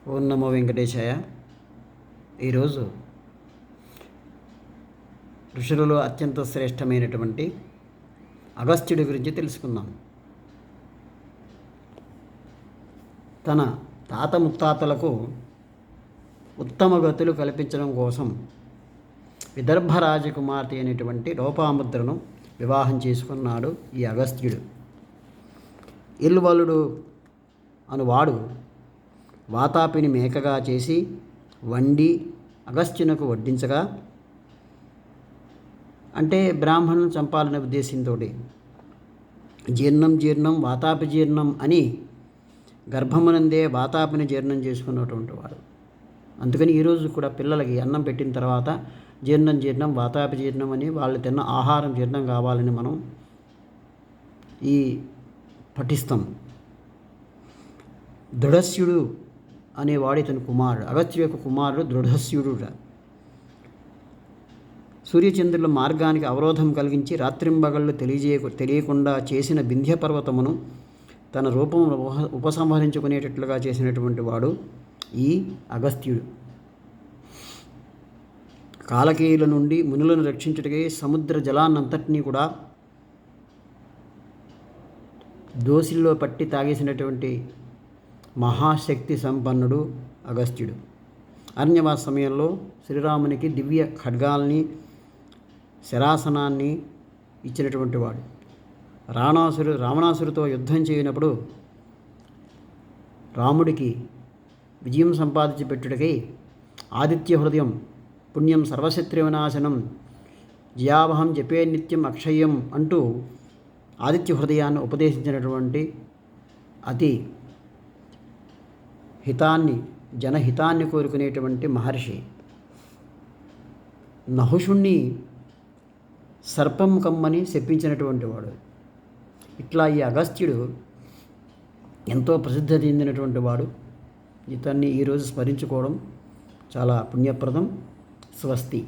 ఓం నమో వెంకటేశాయ. ఈరోజు ఋషులలో అత్యంత శ్రేష్టమైనటువంటి అగస్త్యుడి గురించి తెలుసుకుందాం. తన తాత ముత్తాతలకు ఉత్తమ గతులు కల్పించడం కోసం విదర్భ రాజకుమార్తె అయినటువంటి లోపాముద్రను వివాహం చేసుకున్నాడు ఈ అగస్త్యుడు. ఇల్వలుడు అనువాడు వాతాపిని మేకగా చేసి వండి అగస్త్యునకు వడ్డించగా, అంటే బ్రాహ్మణులను చంపాలనే ఉద్దేశంతో జీర్ణం వాతాపి జీర్ణం అని గర్భమునందే వాతాపిని జీర్ణం చేసుకున్నటువంటి వాడు. అందుకని ఈరోజు కూడా పిల్లలకి అన్నం పెట్టిన తర్వాత జీర్ణం వాతాపి జీర్ణం అని వాళ్ళు తిన్న ఆహారం జీర్ణం కావాలని మనం ఈ పఠిస్తాం. దృఢస్యుడు అనేవాడు ఇతని కుమారుడు. అగస్త్యుడి యొక్క కుమారుడు దృఢస్యుడు. సూర్యచంద్రుల మార్గానికి అవరోధం కలిగించి రాత్రింబగళ్ళు తెలియకుండా చేసిన వింధ్య పర్వతమును తన రూపం ఉపసంహరించుకునేటట్లుగా చేసినటువంటి వాడు ఈ అగస్త్యుడు. కాలకేయుల నుండి మునులను రక్షించుటకై సముద్ర జలాన్నంతటినీ కూడా దోసిల్లో పట్టి తాగేసినటువంటి మహాశక్తి సంపన్నుడు అగస్త్యుడు. అరణ్యవాస సమయంలో శ్రీరామునికి దివ్య ఖడ్గాల్ని శరాసనాన్ని ఇచ్చినటువంటి వాడు. రావణాసురుతో యుద్ధం చేయనప్పుడు రాముడికి విజయం సంపాదించి పెట్టుటకై ఆదిత్య హృదయం పుణ్యం సర్వశత్రు వినాశనం జియావహం జపే నిత్యం అక్షయం అంటూ ఆదిత్య హృదయాన్ని ఉపదేశించినటువంటి అతి జనహితాన్ని కోరుకునేటువంటి మహర్షి. నహుషుణ్ణి సర్పం కమ్మని శపించినటువంటి వాడు. ఇట్లా ఈ అగస్త్యుడు ఎంతో ప్రసిద్ధి చెందినటువంటి వాడు. ఇతన్ని ఈరోజు స్మరించుకోవడం చాలా పుణ్యప్రదం. స్వస్తి.